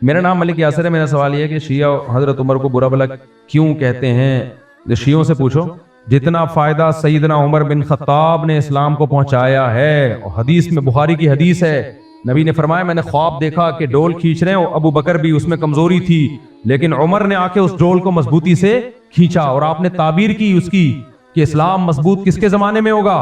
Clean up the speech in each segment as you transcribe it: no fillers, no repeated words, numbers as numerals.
मेरा नाम मलिक यासिर है। मेरा सवाल यह है कि शिया हजरत उमर को बुरा भला क्यों कहते हैं? शियों से पूछो, जितना फायदा सईदना उमर बिन खत्ताब ने इस्लाम को पहुंचाया है, और हदीस में, बुखारी की हदीस है, नबी ने फरमाया मैंने ख्वाब देखा कि डोल खींच रहे हैं, अबू बकर भी, उसमें कमजोरी थी, लेकिन उमर ने आके उस डोल को मजबूती से खींचा, और आपने ताबीर की उसकी कि इस्लाम मजबूत किसके जमाने में होगा?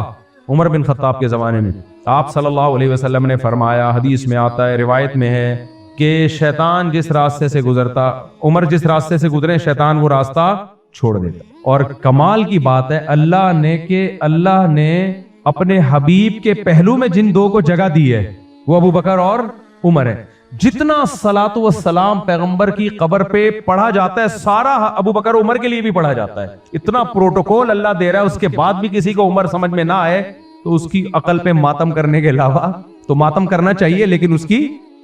उमर बिन खत्ताब के जमाने में। आप सल्लल्लाहु अलैहि वसल्लम ने फरमाया, हदीस में आता है, रिवायत में है कि शैतान जिस रास्ते से गुजरता, उमर जिस रास्ते से गुजरे, शैतान वो रास्ता छोड़ देता। और कमाल की बात है, अल्लाह ने अपने हबीब के पहलू में जिन दो को जगह दी है वो अबू बकर और उमर है। जितना सलातो व सलाम पैगंबर की कब्र पे पढ़ा जाता है, सारा अबू बकर उमर के लिए भी पढ़ा जाता है। इतना प्रोटोकॉल अल्लाह दे रहा है, उसके बाद भी किसी को उमर समझ में ना आए तो उसकी अकल पे मातम करने के अलावा, तो मातम करना चाहिए लेकिन उसकी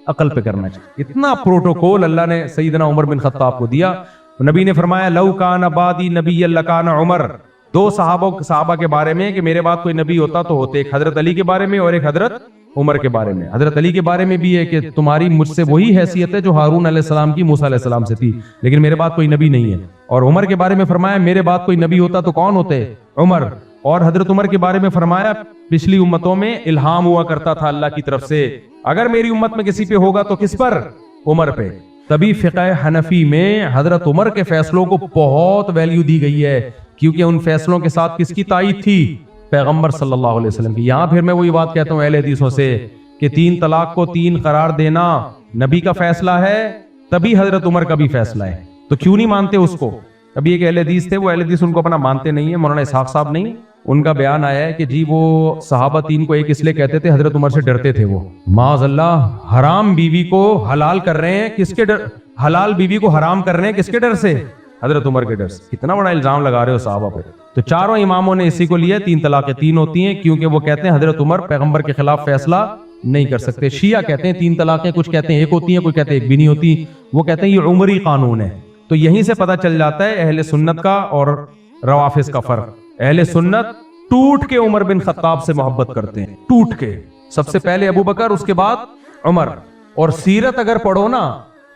अकल पे करना चाहिए। इतना प्रोटोकॉल अल्लाह ने सईदना उमर बिन खत्ताब को दिया। नबी ने फरमाया, लौ कान बादी नबी लकान उमर। दो सहाबा के बारे में कि मेरे बाद कोई नबी होता तो होते, एक हजरत अली के बारे में और एक हजरत उमर के बारे में। हजरत अली के बारे में भी है कि तुम्हारी मुझसे वही हैसियत है जो हारून अलैहिस्सलाम की मूसा अलैहिस्सलाम से थी, लेकिन मेरे बाद कोई नबी नहीं है। और उमर के बारे में फरमाया, मेरे बाद कोई नबी होता तो कौन होते? उमर। और हजरत उमर के बारे में फरमाया, पिछली उम्मतों में इल्हाम हुआ करता था अल्लाह की तरफ से, अगर मेरी उम्मत में किसी पे होगा तो किस पर? उमर पे। तभी फिक़ह हनफी में हजरत उमर के फैसलों को बहुत वैल्यू दी गई है, क्योंकि उन फैसलों के साथ किसकी ताईद थी? पैगंबर सल्लल्लाहु अलैहि वसल्लम की। यहां फिर मैं वही बात कहता हूं अहले हदीसों से कि 3 तलाक को 3 करार देना नबी का फैसला है, तभी हजरत उमर का भी फैसला है, तो क्यों नहीं मानते उसको? अभी एक अहले हदीस थे, वो अहले हदीस उनको अपना मानते नहीं है, मौलाना इसहाक साहब नहीं, उनका बयान आया है कि जी वो सहाबा 3 को एक इसलिए कहते थे, हजरत उमर से डरते थे। वो माज़अल्लाह हराम बीवी को हलाल कर रहे हैं, किसके डर? हलाल बीवी को हराम कर रहे हैं किसके डर से? हजरत उमर के डर से। कितना बड़ा इल्जाम लगा रहे हो साहबा पे। तो चारों इमामों ने इसी को लिया, 3 तलाक़ें 3 होती हैं, क्योंकि वो कहते हैं हजरत उमर पैगंबर के खिलाफ फैसला नहीं कर सकते। शिया कहते हैं 3 तलाक़ें, कुछ कहते हैं 1 होती हैं, कुछ कहते हैं 1 भी नहीं होती। वो कहते हैं ये उमरी कानून है। तो यहीं से पता चल जाता है अहले सुन्नत का और रवाफिज का फर्क। अहले सुन्नत टूट के उमर बिन खत्ताब से मोहब्बत करते हैं, टूट के। सबसे पहले अबू बकर, उसके बाद उमर। और सीरत अगर पढ़ो ना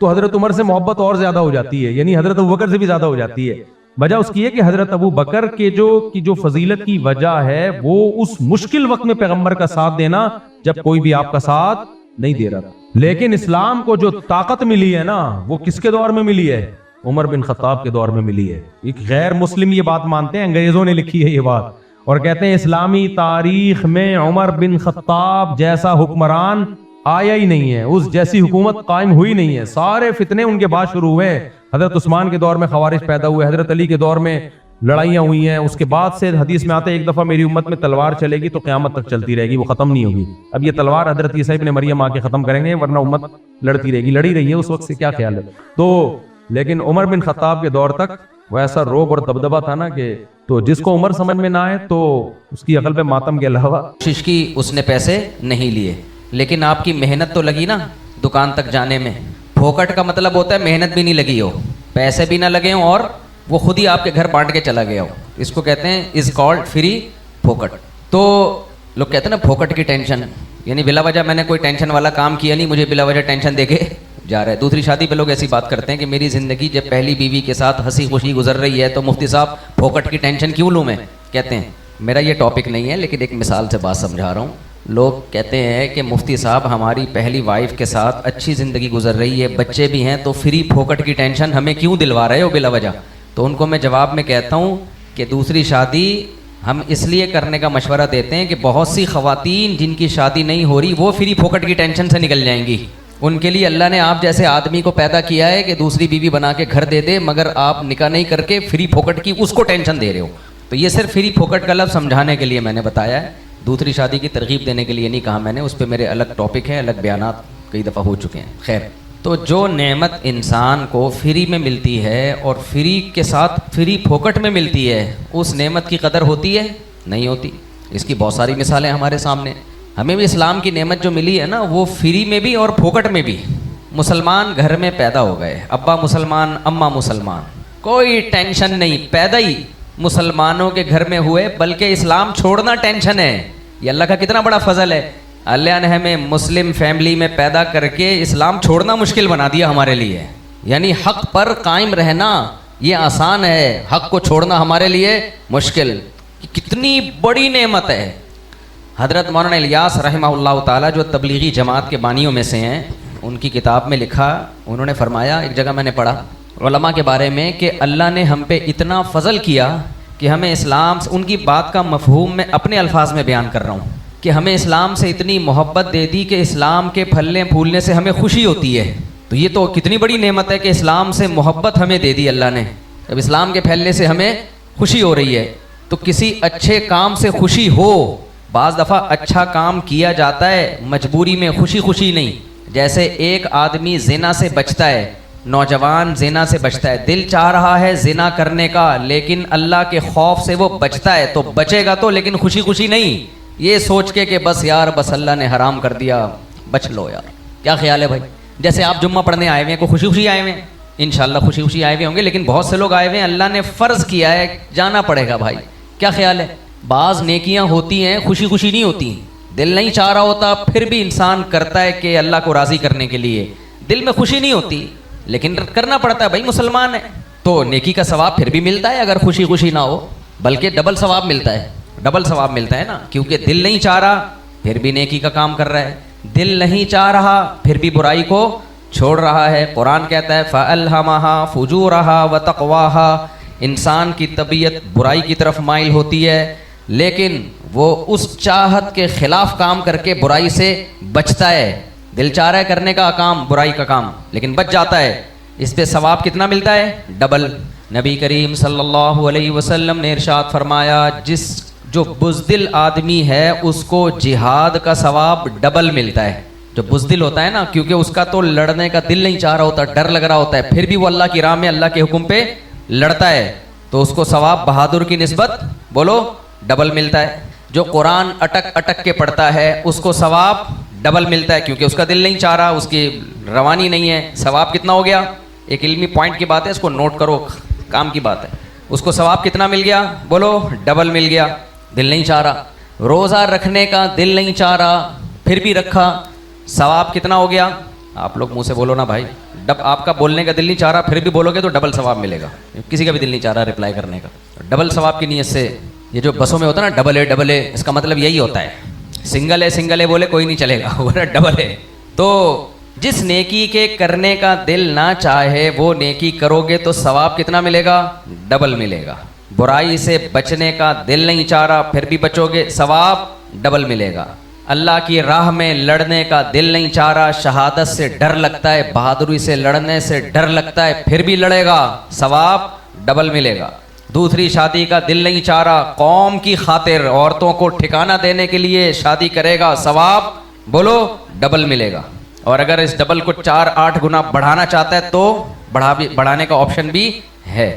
तो हजरत उमर से मोहब्बत और ज्यादा हो जाती है, यानी हजरत अबू बकर से भी ज्यादा हो जाती है। वजह उसकी है कि हजरत अबू बकर के जो फजीलत की वजह है वो उस मुश्किल वक्त में पैगंबर का साथ देना जब कोई भी आपका साथ नहीं दे रहा था। लेकिन इस्लाम को जो ताकत मिली है ना, वो किसके दौर में मिली है? उमर बिन खत्ताब के दौर में मिली है। एक गैर मुस्लिम ये बात मानते हैं, अंग्रेजों ने लिखी है ये बात, और कहते हैं इस्लामी तारीख में उमर बिन खत्ताब जैसा हुक्मरान आया ही नहीं है, उस जैसी हुकूमत कायम हुई नहीं है। सारे फितने उनके बाद शुरू हुए। हजरत उस्मान के दौर में खवारिज पैदा हुए, हजरत अली के दौर में लड़ाइयां हुई हैं, उसके बाद से हदीस में आता है एक दफा मेरी उम्मत में तलवार चलेगी तो क़यामत तक चलती रहेगी, वो खत्म नहीं होगी। अब ये तलवार हजरत ईसा इब्न मरियम आके खत्म करेंगे, वरना उम्मत लड़ती रहेगी, लड़ी रही है उस वक्त से, क्या ख्याल है? तो लेकिन उमर बिन खत्ताब के दौर तक वो ऐसा रोब और दबदबा था ना कि तो जिसको उमर समझ में ना आए तो उसकी अकल पे मातम के अलावा। कोशिश की, उसने पैसे नहीं लिए, लेकिन आपकी मेहनत तो लगी ना दुकान तक जाने में। फोकट का मतलब होता है मेहनत भी नहीं लगी हो, पैसे भी ना लगे हो, और वो खुद ही आपके घर बांट के चला गया हो। इसको कहते हैं इज कॉल्ड फ्री फोकट। तो लोग कहते हैं ना फोकट की टेंशन, यानी बिला वजह मैंने कोई टेंशन वाला काम किया नहीं, मुझे बिला वजह टेंशन देके जा रहा है। दूसरी शादी पे लोग ऐसी बात करते हैं कि मेरी ज़िंदगी जब पहली बीवी के साथ हंसी खुशी गुजर रही है तो मुफ्ती साहब फोकट की टेंशन क्यों लूँ मैं? कहते हैं, मेरा ये टॉपिक नहीं है लेकिन एक मिसाल से बात समझा रहा हूँ। लोग कहते हैं कि मुफ्ती साहब हमारी पहली वाइफ के साथ अच्छी ज़िंदगी गुजर रही है, बच्चे भी हैं, तो फ्री फोकट की टेंशन हमें क्यों दिलवा रहे हो बिला वजह? तो उनको मैं जवाब में कहता हूँ कि दूसरी शादी हम इसलिए करने का मशवरा देते हैं कि बहुत सी ख़वातीन जिनकी शादी नहीं हो रही वो फ्री फोकट की टेंशन से निकल जाएंगी। उनके लिए अल्लाह ने आप जैसे आदमी को पैदा किया है कि दूसरी बीवी बना के घर दे दे, मगर आप निकाह नहीं करके फ्री फोकट की उसको टेंशन दे रहे हो। तो ये सिर्फ फ्री फोकट का लफ्ज़ समझाने के लिए मैंने बताया है, दूसरी शादी की तरगीब देने के लिए नहीं कहा मैंने। उस पर मेरे अलग टॉपिक है, अलग बयानात कई दफ़ा हो चुके हैं। खैर, तो जो नेमत इंसान को फ्री में मिलती है और फ्री के साथ फ्री फोकट में मिलती है, उस नेमत की कदर होती है? नहीं होती। इसकी बहुत सारी मिसालें हमारे सामने। हमें भी इस्लाम की नेमत जो मिली है ना, वो फ्री में भी और फोकट में भी। मुसलमान घर में पैदा हो गए, अब्बा मुसलमान अम्मा मुसलमान, कोई टेंशन नहीं, पैदा ही मुसलमानों के घर में हुए, बल्कि इस्लाम छोड़ना टेंशन है। ये अल्लाह का कितना बड़ा फजल है अल्लाह ने हमें मुस्लिम फैमिली में पैदा करके इस्लाम छोड़ना मुश्किल बना दिया हमारे लिए। यानी हक पर कायम रहना ये आसान है, हक को छोड़ना हमारे लिए मुश्किल। कितनी बड़ी नेमत है। हज़रत मौलाना इलियास रहमहुल्लाह ताला जो तबलीगी जमात के बानियों में से हैं, उनकी किताब में लिखा, उन्होंने फरमाया, एक जगह मैंने पढ़ा उलमा के बारे में कि अल्लाह ने हम पे इतना फ़ज़ल किया कि हमें इस्लाम से, उनकी बात का मफहूम मैं अपने अल्फाज में बयान कर रहा हूँ, कि हमें इस्लाम से इतनी मोहब्बत दे दी कि इस्लाम के फलने फूलने से हमें खुशी होती है। तो ये तो कितनी बड़ी नेमत है कि इस्लाम से मोहब्बत हमें दे दी अल्लाह ने। अब इस्लाम के फैलने से हमें खुशी हो रही है, तो किसी अच्छे काम से खुशी हो, बाज़ दफ़ा अच्छा काम किया जाता है मजबूरी में, खुशी खुशी नहीं। जैसे एक आदमी ज़िना से बचता है, नौजवान ज़िना से बचता है, दिल चाह रहा है ज़िना करने का, लेकिन अल्लाह के खौफ से वो बचता है, तो बचेगा तो, लेकिन खुशी खुशी नहीं, ये सोच के कि बस यार, बस अल्लाह ने हराम कर दिया, बच लो यार। क्या ख्याल है भाई? जैसे आप जुम्मा पढ़ने आए हुए हैं, को खुशी खुशी आए हुए हैं, इंशाल्लाह खुशी खुशी आए हुए होंगे, लेकिन बहुत से लोग आए हुए हैं, अल्लाह ने फ़र्ज़ किया है जाना पड़ेगा भाई। क्या ख्याल है? बाज़ नेकियां होती हैं खुशी खुशी नहीं होती, दिल नहीं चाह रहा होता, फिर भी इंसान करता है कि अल्लाह को राज़ी करने के लिए, दिल में खुशी नहीं होती, लेकिन करना पड़ता है भाई, मुसलमान है। तो नेकी का सवाब फिर भी मिलता है अगर खुशी खुशी ना हो, बल्कि डबल सवाब मिलता है, डबल सवाब मिलता है ना, क्योंकि दिल नहीं चाह रहा फिर भी नेकी का काम कर रहा है, दिल नहीं चाह रहा फिर भी बुराई को छोड़ रहा है। कुरान कहता है फ़अल्हमहा फ़ुजूरहा व तक़वाहा, इंसान की तबीयत बुराई की तरफ माइल होती है, लेकिन वो उस चाहत के खिलाफ काम करके बुराई से बचता है। दिल चाह रहा है करने का काम, बुराई का काम, लेकिन बच जाता है। इस पे सवाब कितना मिलता है? डबल। नबी करीम सल्लल्लाहु अलैहि वसल्लम ने इरशाद फरमाया, जो बुज़दिल आदमी है उसको जिहाद का सवाब डबल मिलता है। जो बुज़दिल होता है ना, क्योंकि उसका तो लड़ने का दिल नहीं चाह रहा होता, डर लग रहा होता है, फिर भी वो अल्लाह की राह में अल्लाह के हुक्म पे लड़ता है, तो उसको सवाब बहादुर की निस्बत बोलो डबल मिलता है। जो कुरान अटक अटक के पढ़ता है उसको सवाब डबल मिलता है, क्योंकि उसका दिल नहीं चाह रहा, उसकी रवानी नहीं है। सवाब कितना हो गया? एक इल्मी पॉइंट की बात है, इसको नोट करो, काम की बात है। उसको सवाब कितना मिल गया? बोलो डबल मिल गया। दिल नहीं चाह रहा, रोज़ा रखने का दिल नहीं चाह रहा, फिर भी रखा, सवाब कितना हो गया? आप लोग मुंह से बोलो ना भाई, आपका बोलने का दिल नहीं चाह रहा, फिर भी बोलोगे तो डबल सवाब मिलेगा। किसी का भी दिल नहीं चाह रहा रिप्लाई करने का, डबल सवाब की नीयत से। ये जो बसों में होता है ना डबल ए, इसका मतलब यही होता है, सिंगल है बोले कोई नहीं चलेगा, बोला डबल है। तो जिस नेकी के करने का दिल ना चाहे वो नेकी करोगे तो सवाब कितना मिलेगा? डबल मिलेगा। बुराई से बचने का दिल नहीं चाह रहा, फिर भी बचोगे, सवाब डबल मिलेगा। अल्लाह की राह में लड़ने का दिल नहीं चाह रहा, शहादत से डर लगता है, बहादुरी से लड़ने से डर लगता है, फिर भी लड़ेगा, सवाब डबल मिलेगा। दूसरी शादी का दिल नहीं चाह रहा, कौम की खातिर औरतों को ठिकाना देने के लिए शादी करेगा, सवाब बोलो डबल मिलेगा। और अगर इस डबल को 4-8 गुना बढ़ाना चाहता है तो बढ़ाने का ऑप्शन भी है,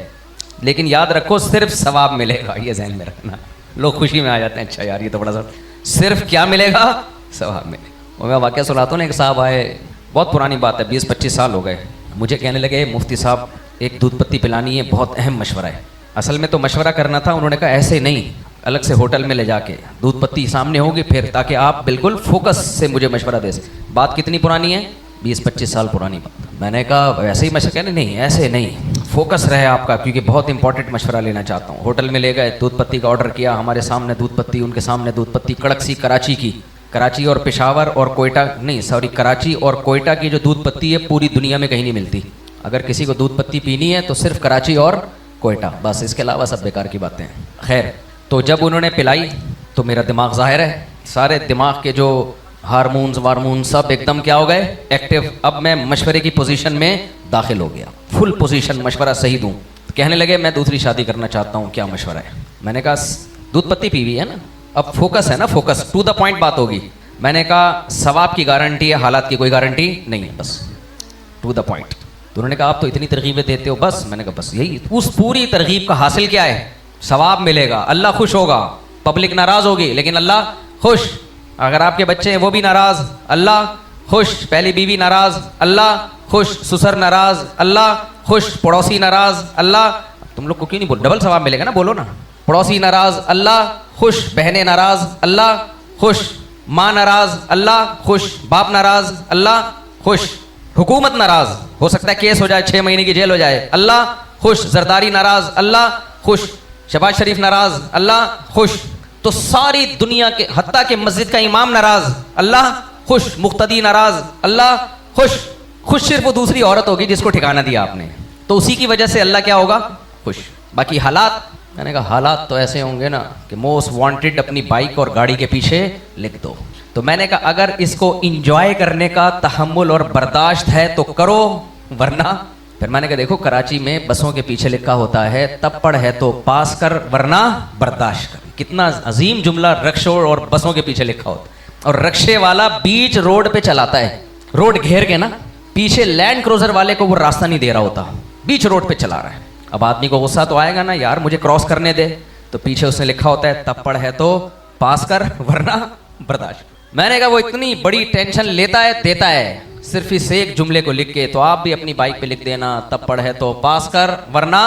लेकिन याद रखो सिर्फ सवाब मिलेगा, ये ज़हन में रखना। लोग खुशी में आ जाते हैं, अच्छा यार ये तो बड़ा सिर्फ क्या मिलेगा? सवाब मिलेगा। और मैं वाक़या सुनाता हूँ ना, एक साहब आए, बहुत पुरानी बात है, 20-25 साल हो गए, मुझे कहने लगे मुफ्ती साहब एक दूध पत्ती पिलानी है, बहुत अहम मशवरा है। असल में तो मशवरा करना था, उन्होंने कहा ऐसे नहीं, अलग से होटल में ले जाके दूध पत्ती सामने होगी फिर, ताकि आप बिल्कुल फोकस से मुझे मशवरा दे सकें। बात कितनी पुरानी है? 20-25 साल पुरानी बात। मैंने कहा वैसे ही मशवरा, कहने नहीं ऐसे नहीं, फोकस रहे आपका, क्योंकि बहुत इंपॉर्टेंट मशवरा लेना चाहता हूँ। होटल में ले गए, दूध पत्ती का ऑर्डर किया, हमारे सामने दूध पत्ती, उनके सामने दूध पत्ती, कड़क सी कराची की, कराची और पेशावर और कोयटा नहीं सॉरी कराची और कोयटा की जो दूध पत्ती है पूरी दुनिया में कहीं नहीं मिलती। अगर किसी को दूध पत्ती पीनी है तो सिर्फ कराची और कोयटा, बस, इसके अलावा सब बेकार की बातें हैं। खैर, तो जब उन्होंने पिलाई तो मेरा दिमाग ज़ाहिर है, सारे दिमाग के जो हार्मोन्स वार्मोन्स सब एकदम क्या हो गए? एक्टिव। अब मैं मशवरे की पोजीशन में दाखिल हो गया, फुल पोजीशन, मशवरा सही दूँ। तो कहने लगे मैं दूसरी शादी करना चाहता हूँ, क्या मशवरा है? मैंने कहा दूध पत्ती पी हुई है ना, अब फोकस है ना, फोकस टू द पॉइंट बात होगी। मैंने कहा सवाब की गारंटी है, हालात की कोई गारंटी नहीं है, बस टू द पॉइंट। तो उन्होंने कहा आप तो इतनी तरगीबें देते हो, बस। मैंने कहा बस यही, उस पूरी तरगीब का हासिल क्या है? सवाब मिलेगा, अल्लाह खुश होगा, पब्लिक नाराज होगी लेकिन अल्लाह खुश। अगर आपके बच्चे हैं वो भी नाराज, अल्लाह खुश। पहली बीवी नाराज, अल्लाह खुश। ससुर नाराज, अल्लाह खुश। पड़ोसी नाराज, अल्लाह। तुम लोग को क्यों नहीं बोल? डबल सवाब मिलेगा ना, बोलो ना। पड़ोसी नाराज, अल्लाह खुश। बहनें नाराज, अल्लाह खुश। माँ नाराज, अल्लाह खुश, बाप नाराज, अल्लाह खुश, हुकूमत नाराज, हो सकता है केस हो जाए, 6 महीने की जेल हो जाए, अल्लाह खुश, जरदारी नाराज, अल्लाह खुश, शहबाज शरीफ नाराज, अल्लाह खुश। तो सारी दुनिया के, हत्ता के मस्जिद का इमाम नाराज, अल्लाह खुश, मुक्तदी नाराज, अल्लाह खुश। खुश सिर्फ वो दूसरी औरत होगी जिसको ठिकाना दिया आपने, तो उसी की वजह से अल्लाह क्या होगा, खुश। बाकी हालात, मैंने कहा हालात तो ऐसे होंगे ना कि मोस्ट वांटेड अपनी बाइक और गाड़ी के पीछे लिख दो। तो मैंने कहा अगर इसको इंजॉय करने का तहम्मुल और बर्दाश्त है तो करो, वरना फिर मैंने कहा देखो कराची में बसों के पीछे लिखा होता है तप्पड़ है तो पास कर वरना बर्दाश्त कर। कितना अजीम जुमला रक्षों और बसों के पीछे लिखा होता। और रक्षे वाला बीच रोड पे चलाता है, रोड घेर के ना, पीछे लैंड क्रूजर वाले को वो रास्ता नहीं दे रहा होता, बीच रोड पे चला रहा है। अब आदमी को गुस्सा तो आएगा ना, यार मुझे क्रॉस करने दे, तो पीछे उसने लिखा होता है तप्पड़ है तो पास कर वरना बर्दाश्त। मैंने कहा वो इतनी बड़ी टेंशन लेता है देता है सिर्फ इस एक जुमले को लिख के, तो आप भी अपनी बाइक पे लिख देना तप्पड़ है तो पास कर वरना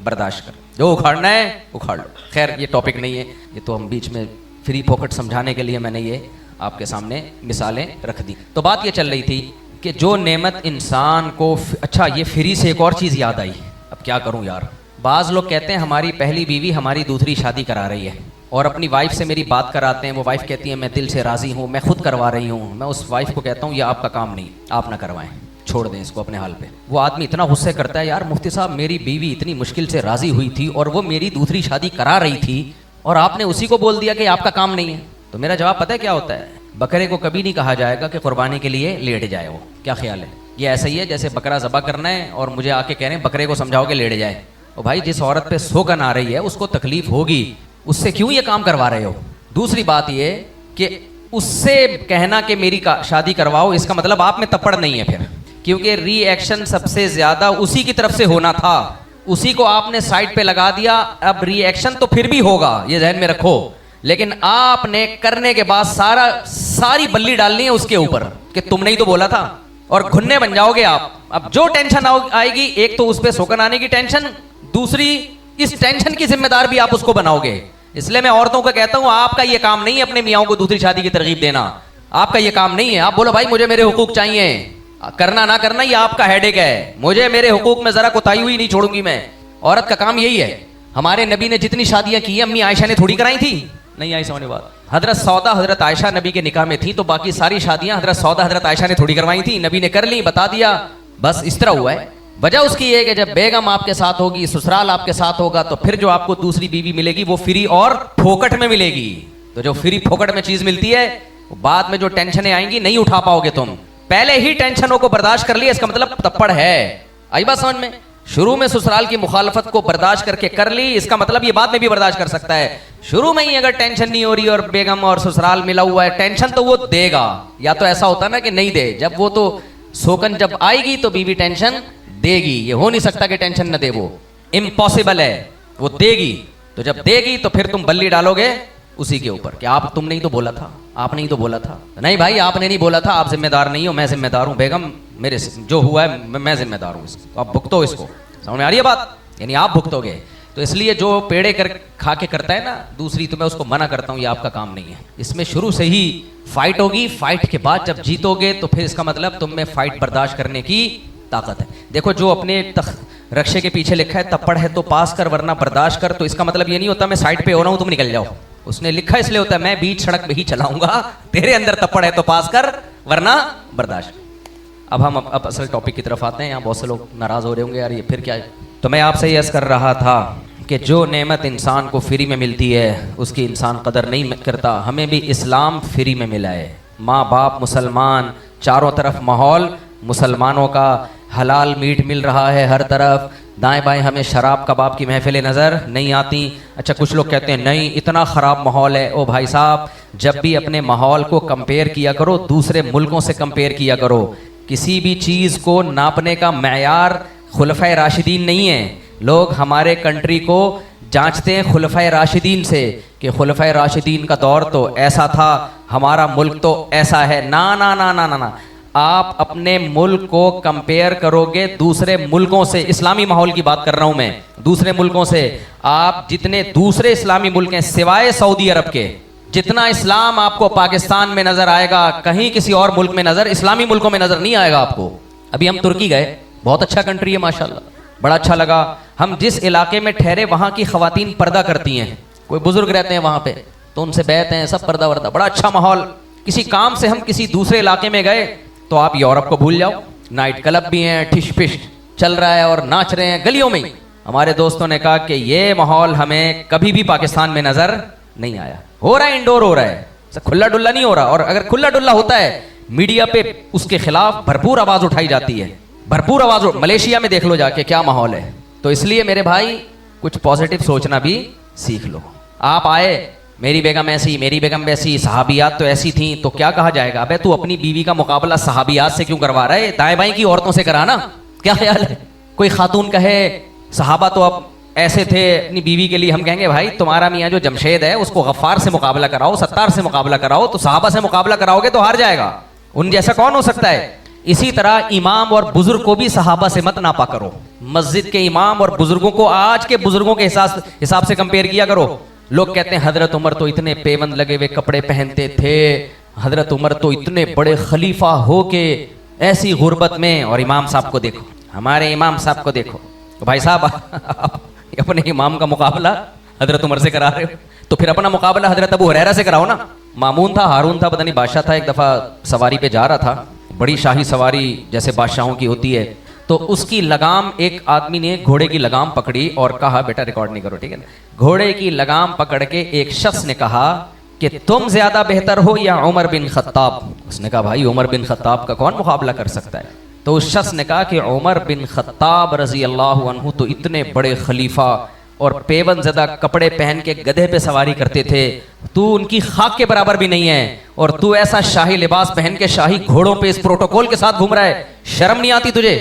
बर्दाश्त कर, जो उखाड़ना है उखाड़ लो। खैर ये टॉपिक नहीं है, ये तो हम बीच में फ्री फोकट समझाने के लिए मैंने ये आपके सामने मिसालें रख दी। तो बात ये चल रही थी कि जो नेमत इंसान को, अच्छा ये फ्री से एक और चीज़ याद आई, अब क्या करूं यार। बाज़ लोग कहते हैं हमारी पहली बीवी हमारी दूसरी शादी करा रही है और अपनी वाइफ से मेरी बात कराते हैं, वो वाइफ कहती है मैं दिल से राज़ी हूँ, मैं खुद करवा रही हूँ। मैं उस वाइफ को कहता हूँ ये आपका काम नहीं, आप ना करवाएं, छोड़ दें इसको अपने हाल पे। वो आदमी इतना गुस्से करता है, यार मुफ्ती साहब मेरी बीवी इतनी मुश्किल से राज़ी हुई थी और वो मेरी दूसरी शादी करा रही थी और आपने उसी को बोल दिया कि आपका काम नहीं है। तो मेरा जवाब पता है क्या होता है, बकरे को कभी नहीं कहा जाएगा कि कुर्बानी के लिए लेट जाए। वो क्या ख्याल है, ये ऐसा ही है जैसे बकरा ज़बा करना है और मुझे आके कह रहे हैं बकरे को समझाओ कि लेट जाए। और भाई जिस औरत पे सोगन आ रही है उसको तकलीफ होगी, उससे क्यों ये काम करवा रहे हो। दूसरी बात ये कि उससे कहना कि मेरी शादी करवाओ, इसका मतलब आप में तप्पड़ नहीं है फिर, क्योंकि रिएक्शन सबसे ज़्यादा उसी की तरफ से होना था, उसी को आपने साइड पे लगा दिया। अब रिएक्शन तो फिर भी होगा, ये ध्यान में रखो, लेकिन आपने करने के बाद सारी बल्ली डालनी है उसके ऊपर कि तुमने ही तो बोला था, और घुन्ने बन जाओगे आप। अब जो टेंशन आएगी, एक तो उस पर सोकन आने की टेंशन, दूसरी इस टेंशन की जिम्मेदार भी आप उसको बनाओगे। इसलिए मैं औरतों को कहता हूं आपका ये काम नहीं है अपने मियाओं को दूसरी शादी की तरगीब देना, आपका ये काम नहीं है। आप बोलो भाई मुझे मेरे हुकूक चाहिए, करना ना करना ये आपका हेडेक है, मुझे मेरे हुकूक में जरा कोताही हुई नहीं छोड़ूंगी मैं। औरत का काम यही है। हमारे नबी ने जितनी शादियां की अम्मी आयशा ने थोड़ी कराई थी, नहीं आई समझने बात। हजरत सौदा हजरत आयशा नबी के निकाह में थी, तो बाकी सारी शादियां हजरत सौदा हजरत आयशा ने थोड़ी करवाई थी, नबी ने कर ली, बता दिया, बस इस तरह हुआ है। वजह उसकी ये कि जब बेगम आपके साथ होगी, ससुराल आपके साथ होगा, तो फिर जो आपको दूसरी बीवी मिलेगी वो फ्री और फोकट में मिलेगी। तो जो फ्री फोकट में चीज मिलती है, बाद में जो टेंशनें आएंगी नहीं उठा पाओगे तुम। पहले ही टेंशनों को बर्दाश्त कर लिया, इसका मतलब तप्पड़ है। आई बात समझ में। शुरू में ससुराल की मुखालफत को बर्दाश्त करके कर ली, इसका मतलब ये बाद में भी बर्दाश्त कर सकता है। शुरू में ही अगर टेंशन नहीं हो रही और बेगम और ससुराल मिला हुआ है, टेंशन तो वो देगा। या तो ऐसा होता ना कि नहीं दे, जब वो तो सोकन जब आएगी तो बीवी टेंशन देगी। ये हो नहीं सकता कि टेंशन न दे, वो इम्पॉसिबल है, वो देगी। तो जब देगी तो फिर तुम बल्ली डालोगे उसी के ऊपर कि आप तुमने ही तो बोला था, आपने ही तो बोला था। नहीं भाई आपने नहीं बोला था, आप जिम्मेदार नहीं हो, मैं जिम्मेदार हूं। बेगम मेरे जो हुआ है मैं जिम्मेदार हूं, इसको आप भुगतो। इसको समझ में आ रही है बात, यानी आप भुगतोगे। तो इसलिए जो पेड़े खा के करता है ना दूसरी, तो मैं उसको मना करता हूं, ये आपका काम नहीं है। इसमें शुरू से ही फाइट होगी, फाइट के बाद जब जीतोगे तो फिर इसका मतलब तुम में फाइट बर्दाश्त करने की ताकत है। देखो जो अपने रक्षे के पीछे लिखा है तप्पड़ है तो पास कर वरना बर्दाश्त कर, तो इसका मतलब ये नहीं होता मैं साइड पे हो रहा हूं तुम निकल जाओ। उसने लिखा इसलिए होता है मैं बीच सड़क पे ही चलाऊंगा, तेरे अंदर तप्पड़ है तो पास कर वरना बर्दाश्त। अब हम अब असल टॉपिक की तरफ आते हैं। यहाँ बहुत से लोग नाराज हो रहे होंगे, यार ये फिर क्या है। तो मैं आपसे ये अर्ज कर रहा था कि जो नेमत इंसान को फ्री में मिलती है उसकी इंसान कदर नहीं करता। हमें भी इस्लाम फ्री में मिला है, माँ बाप मुसलमान, चारों तरफ माहौल मुसलमानों का, हलाल मीट मिल रहा है हर तरफ, दाएं बाएं हमें शराब कबाब की महफिलें नज़र नहीं आती। अच्छा कुछ लोग कहते हैं नहीं इतना ख़राब माहौल है। ओ भाई साहब, जब भी अपने माहौल को कंपेयर किया करो दूसरे मुल्कों से कंपेयर किया करो। किसी भी चीज़ को नापने का मयार खुलफाए राशिदीन नहीं है। लोग हमारे कंट्री को जांचते हैं खुलफाए राशिदीन से कि खुलफाए राशिदीन का दौर तो ऐसा था, हमारा मुल्क तो ऐसा है। ना ना ना ना ना ना, आप अपने मुल्क को कंपेयर करोगे दूसरे मुल्कों से, इस्लामी माहौल की बात कर रहा हूं मैं, दूसरे मुल्कों से। आप जितने दूसरे इस्लामी मुल्क हैं सिवाय सऊदी अरब के, जितना इस्लाम आपको पाकिस्तान में नजर आएगा कहीं किसी और मुल्क में नजर, इस्लामी मुल्कों में नजर नहीं आएगा आपको। अभी हम तुर्की गए, बहुत अच्छा कंट्री है माशाल्लाह, बड़ा अच्छा लगा। हम जिस इलाके में ठहरे वहां की खवातीन पर्दा करती हैं, कोई बुजुर्ग रहते हैं वहां पे तो उनसे बैठते हैं, सब पर्दा वर्दा, बड़ा अच्छा माहौल। किसी काम से हम किसी दूसरे इलाके में गए तो आप यूरोप को भूल जाओ, नाइट क्लब भी हैं, ठिश पिश चल रहा है और नाच रहे हैं गलियों में। हमारे दोस्तों ने कहा कि ये माहौल हमें कभी भी पाकिस्तान में नजर नहीं आया। हो रहा है, इंडोर हो रहा है, खुला डुल्ला नहीं हो रहा। और अगर खुला डुल्ला होता है मीडिया पे उसके खिलाफ भरपूर आवाज उठाई जाती है, भरपूर आवाज। मलेशिया में देख लो जाके क्या माहौल है। तो इसलिए मेरे भाई कुछ पॉजिटिव सोचना भी सीख लो। आप आए, मेरी बेगम ऐसी, मेरी बेगम वैसी, सहाबियात तो ऐसी थी, तो क्या कहा जाएगा? अबे तू अपनी बीवी का मुकाबला सहाबियात से क्यों करवा रहा है? दाएं बाएं की औरतों से कराना, क्या ख्याल है? कोई खातून कहे सहाबा तो अब ऐसे थे अपनी बीवी के लिए, हम कहेंगे भाई तुम्हारा मियाँ जो जमशेद है उसको गफ्फार से मुकाबला कराओ, सत्तार से मुकाबला कराओ, तो सहाबा से मुकाबला कराओगे तो हार जाएगा। उन जैसा कौन हो सकता है? इसी तरह इमाम और बुजुर्ग को भी सहाबा से मत नापा करो। मस्जिद के इमाम और बुजुर्गों को आज के बुजुर्गों के हिसाब से कंपेयर किया करो। लोग कहते हैं हजरत उमर तो इतने पेवंद लगे हुए कपड़े पहनते थे, हजरत उमर तो इतने बड़े खलीफा हो के ऐसी गुर्बत में, और इमाम साहब को देखो, हमारे इमाम साहब को देखो। तो भाई साहब अपने इमाम का मुकाबला हजरत उमर से करा रहे हो, तो फिर अपना मुकाबला हजरत अबू हुरैरा से कराओ ना। मामून था, हारून था, पता नहीं बादशाह था, एक दफा सवारी पे जा रहा था, बड़ी शाही सवारी जैसे बादशाहों की होती है, तो उसकी लगाम, एक आदमी ने घोड़े की लगाम पकड़ी और कहा, बेटा रिकॉर्ड नहीं करो ठीक है ना, घोड़े की लगाम पकड़ के एक शख्स ने कहा कि तुम ज्यादा बेहतर हो या उमर बिन खत्ताब? उसने कहा भाई उमर बिन खत्ताब का कौन मुकाबला कर सकता है? तो उस शख्स ने कहा कि उमर बिन खत्ताब रजी अल्लाह अन्हु तो इतने बड़े खलीफा और पेवन ज़दा कपड़े पहन के गधे पे सवारी करते थे, तू उनकी खाक के बराबर भी नहीं है, और तू ऐसा शाही लिबास पहन के शाही घोड़ों पे इस प्रोटोकॉल के साथ घूम रहा है, शर्म नहीं आती तुझे?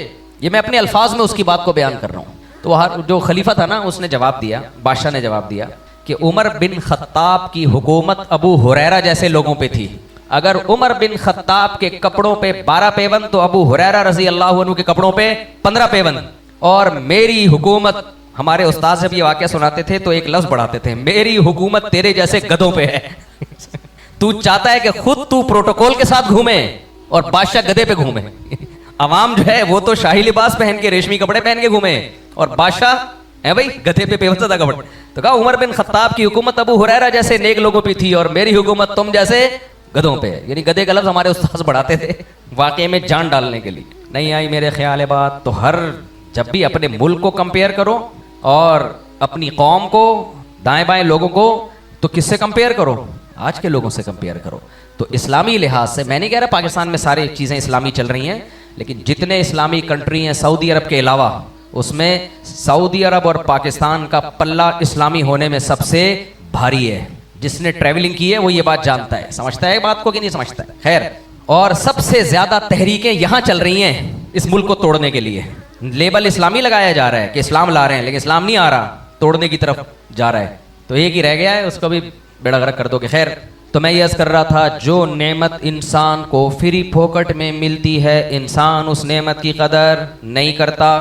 ये मैं अपने अल्फाज में उसकी बात को बयान कर रहा हूँ। तो वहाँ जो खलीफा था ना, उसने जवाब दिया, बादशाह ने जवाब दिया कि उमर बिन खत्ताब की हुकूमत अबू हुरैरा जैसे लोगों पे थी। अगर उमर बिन खत्ताब के कपड़ों पे 12 पेवन तो अबू हुरैरा रजी अल्लाह अन्हु के कपड़ों पे 15 पेवन। और मेरी हुकूमत, हमारे उस्ताद जब ये वाक़या सुनाते थे तो एक लफ्ज बढ़ाते थे, मेरी हुकूमत तेरे जैसे गधों पे है। तू चाहता है कि खुद तू प्रोटोकॉल के साथ घूमे और बादशाह गधे पे घूमे। अवाम जो है वो तो शाही लिबास पहन के, रेशमी कपड़े पहन के घूमे, और बादशाह है भाई गधे पे पेवंदा कपड़े। तो कहा उमर बिन खत्ताब की हुकूमत अबू हुरैरा जैसे नेक लोगों पे थी और मेरी हुकूमत तुम जैसे गधों पे। यानी गधे का लफ्ज हमारे उस्ताद बढ़ाते थे वाकई में जान डालने के लिए। नहीं आई मेरे ख्याल है बात? तो हर जब भी अपने मुल्क को कंपेयर करो और अपनी कौम को, दाएं बाएं लोगों को, तो किससे कंपेयर करो? आज के लोगों से कंपेयर करो। तो इस्लामी लिहाज से मैं नहीं कह रहा पाकिस्तान में सारी चीज़ें इस्लामी चल रही हैं, लेकिन जितने इस्लामी कंट्री हैं सऊदी अरब के अलावा, उसमें सऊदी अरब और पाकिस्तान का पल्ला इस्लामी होने में सबसे भारी है। जिसने ट्रैवलिंग की है वो ये बात जानता है, समझता है बात को कि नहीं समझता है? खैर, और सबसे ज्यादा तहरीकें यहां चल रही हैं इस मुल्क को तोड़ने के लिए। लेबल इस्लामी लगाया जा रहा है कि इस्लाम ला रहे हैं, लेकिन इस्लाम नहीं आ रहा, तोड़ने की तरफ जा रहा है। तो एक ही रह गया है, उसको भी बेड़ा गर्क कर दोगे। खैर, तो मैं ये अर्ज कर रहा था, जो नेमत इंसान को फ्री फोकट में मिलती है, इंसान उस नेमत की कदर नहीं करता।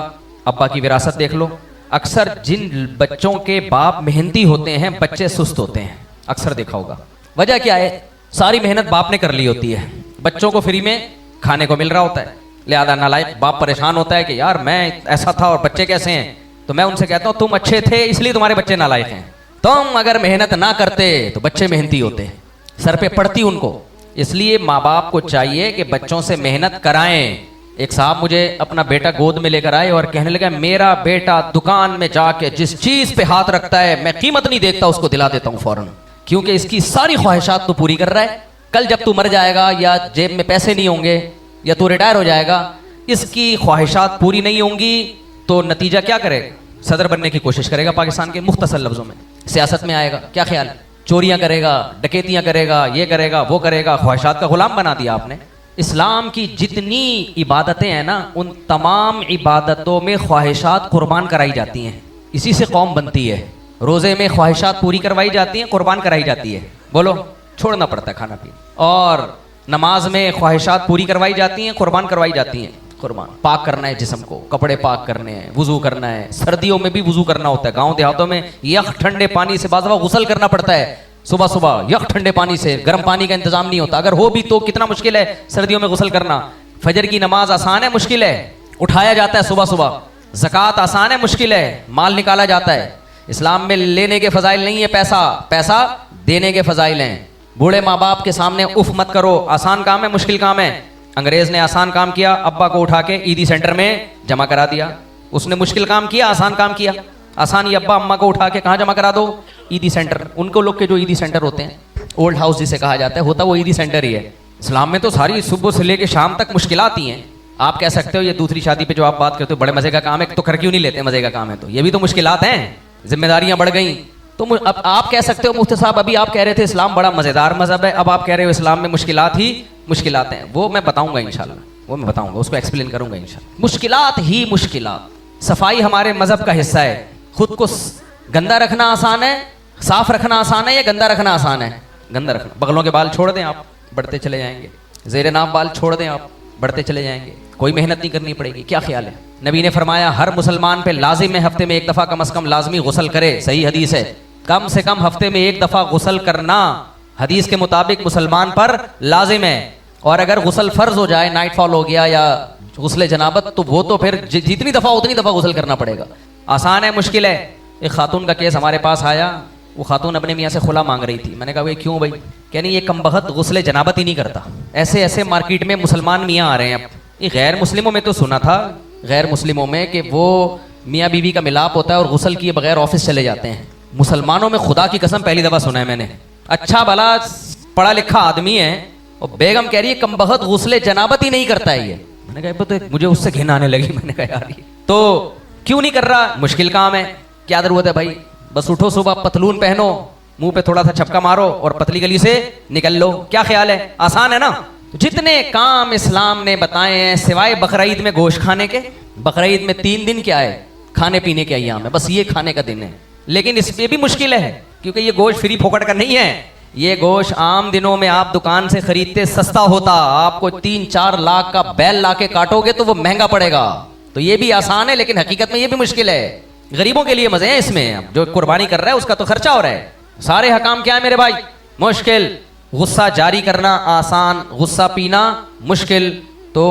अब्बा की विरासत देख लो। अक्सर जिन बच्चों के बाप मेहनती होते हैं, बच्चे सुस्त होते हैं। अक्सर देखा होगा। वजह क्या है? सारी मेहनत बाप ने कर ली होती है, बच्चों को फ्री में खाने को मिल रहा होता है, लिहाजा नालायक बाप परेशान होता है कि यार मैं ऐसा था और बच्चे कैसे हैं। तो मैं उनसे कहता हूँ तुम अच्छे थे इसलिए तुम्हारे बच्चे नालायक हैं। तुम अगर मेहनत ना करते तो बच्चे मेहनती होते, सर पे पड़ती उनको। इसलिए माँ बाप को चाहिए कि बच्चों से मेहनत कराएं। एक साहब मुझे अपना बेटा गोद में लेकर आए और कहने लगा, मेरा बेटा दुकान में जाके जिस चीज पे हाथ रखता है मैं कीमत नहीं देखता, उसको दिला देता हूँ फौरन, क्योंकि इसकी सारी ख्वाहिशात तो पूरी कर रहा है। कल जब तू मर जाएगा या जेब में पैसे नहीं होंगे या तू रिटायर हो जाएगा, इसकी ख्वाहिशात पूरी नहीं होंगी, तो नतीजा क्या करेगा? सदर बनने की कोशिश करेगा पाकिस्तान के, मुख्तसर लफ्जों में सियासत में आएगा। क्या ख्याल? चोरियां करेगा, डकैतियां करेगा, ये करेगा, वो करेगा। ख्वाहिशात का गुलाम बना दिया आपने। इस्लाम की जितनी इबादतें हैं ना, उन तमाम इबादतों में ख्वाहिशात कुर्बान कराई जाती हैं। इसी से कौम बनती है। रोजे में ख्वाहिशात पूरी करवाई जाती हैं, कुर्बान कराई जाती है। बोलो, छोड़ना पड़ता है खाना पीना। और नमाज में ख्वाहिशात पूरी करवाई जाती हैं, कुर्बान करवाई जाती हैं। कुर्बान पाक करना है जिस्म को, कपड़े पाक करने हैं, वुजू करना है। सर्दियों में भी वुजू करना होता है। गांव देहातों में यख ठंडे पानी से बाज़ गुसल करना पड़ता है। सुबह सुबह यक ठंडे पानी से, गर्म पानी का इंतजाम नहीं होता, अगर हो भी तो कितना मुश्किल है सर्दियों में गुस्ल करना। फजर की नमाज आसान है, मुश्किल है, उठाया जाता है सुबह सुबह। ज़कात आसान है, मुश्किल है, माल निकाला जाता है। इस्लाम में लेने के फजाइल नहीं है, पैसा पैसा देने के फजाइल हैं। बूढ़े माँ बाप के सामने उफ मत करो, आसान काम है, मुश्किल काम है। अंग्रेज ने आसान काम किया, अब्बा को उठा के ईदी सेंटर में जमा करा दिया। उसने मुश्किल काम किया, आसान काम किया। आसान ही अब्बा अम्मा को उठा के कहाँ जमा करा दो? ईदी सेंटर। उनको लोग के जो ईदी सेंटर होते हैं, ओल्ड हाउस जिसे कहा जाता है, होता वो ईदी सेंटर ही है। इस्लाम में तो सारी सुबह से लेके शाम तक मुश्किलात ही हैं। आप कह सकते हो ये दूसरी शादी पे जो आप बात करते हो बड़े मजे का काम है, तो कर क्यों नहीं लेते? मजे का काम है तो ये भी तो मुश्किलात हैं, जिम्मेदारियां बढ़ गई। तो अब आप कह सकते हो मुफ्ती साहब, अभी आप कह रहे थे इस्लाम बड़ा मजेदार मजहब है, अब आप कह रहे हो इस्लाम में मुश्किलात ही मुश्किलात हैं। वो मैं बताऊंगा इंशाल्लाह, वो मैं बताऊंगा, उसको एक्सप्लेन करूंगा इंशाल्लाह। मुश्किलात ही मुश्किलात। सफाई हमारे मजहब का हिस्सा है। खुद को गंदा रखना आसान है, साफ रखना आसान है, या गंदा रखना आसान है? गंदा रखना। बगलों के बाल छोड़ दें आप, बढ़ते चले जाएंगे। ज़ेरे नाफ बाल छोड़ दें आप, बढ़ते चले जाएंगे, कोई मेहनत नहीं करनी पड़ेगी। क्या ख्याल है? नबी ने फरमाया हर मुसलमान पे लाजिम है हफ्ते में एक दफ़ा कम से कम लाजमी गुस्ल करे। सही हदीस है, कम से कम हफ्ते में एक दफ़ा गुस्ल करना हदीस के मुताबिक मुसलमान पर लाजिम है। और अगर गुस्ल फ़र्ज हो जाए, नाइट फॉल हो गया या गुस्ल जनाबत, तो वो तो फिर जितनी दफ़ा उतनी दफ़ा गुस्ल करना पड़ेगा। आसान है, मुश्किल है? एक खातून का केस हमारे पास आया। वो खातून अपने मियाँ से खुला मांग रही थी। मैंने कहा भाई क्यों भाई? कहनी ये कमबख्त गुस्ल जनाबत ही नहीं करता। ऐसे ऐसे मार्केट में मुसलमान मियाँ आ रहे हैं। अब ये गैर मुस्लिमों में तो सुना था, गैर मुस्लिमों में, कि वो मियाँ बीवी का मिलाप होता है और गुस्ल किए बगैर ऑफिस चले जाते हैं। मुसलमानों में खुदा की कसम पहली दफ़ा सुना है मैंने। अच्छा भला पढ़ा लिखा आदमी है और बेगम कह रही है कमबख्त गुस्ल जनाबत ही नहीं करता है ये। मैंने कहा तो मुझे उससे घिन आने लगी। मैंने कहा यार ये तो क्यों नहीं कर रहा? मुश्किल काम है, क्या जरूरत है भाई? बस उठो सुबह, पतलून पहनो, मुंह पे थोड़ा सा छपका मारो और पतली गली से निकल लो। क्या ख्याल है? आसान है ना? जितने काम इस्लाम ने बताए हैं सिवाय बकरीद में गोश्त खाने के। बकरीद में 3 दिन क्या है? खाने पीने के अय्याम है, बस ये खाने का दिन है। लेकिन इसमें भी मुश्किल है क्योंकि ये गोश्त फ्री फोकट का नहीं है। ये गोश्त आम दिनों में आप दुकान से खरीदते सस्ता होता, आपको 3-4 लाख का बैल ला के काटोगे तो वो महंगा पड़ेगा। तो ये भी आसान है लेकिन हकीकत में ये भी मुश्किल है। गरीबों के लिए मजे हैं इसमें, जो कुर्बानी कर रहा है उसका तो खर्चा हो रहा है। सारे हकाम क्या है मेरे भाई? मुश्किल। गुस्सा जारी करना आसान, गुस्सा पीना मुश्किल। तो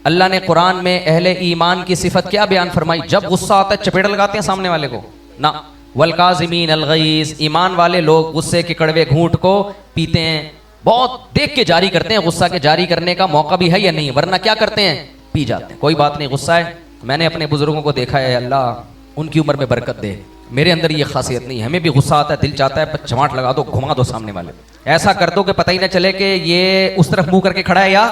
अल्लाह ने कुरान में अहले ईमान की सिफत क्या बयान फरमाई? जब गुस्सा आता है चपेट लगाते हैं सामने वाले को ना। वलकाज़िमीन अलगैज़, ईमान वाले लोग गुस्से के कड़वे घूंट को पीते हैं। बहुत देख के जारी करते हैं। गुस्सा के जारी करने का मौका भी है या नहीं? वरना क्या करते हैं? पी जाते हैं। कोई बात नहीं, गुस्सा है। मैंने अपने बुजुर्गों को देखा है, अल्लाह उनकी उम्र में बरकत दे। मेरे अंदर ये खासियत नहीं है। हमें भी गुस्सा आता है, दिल चाहता है चमाट लगा दो, घुमा दो सामने वाले, ऐसा कर दो कि पता ही ना चले कि ये उस तरफ मुंह करके खड़ा है या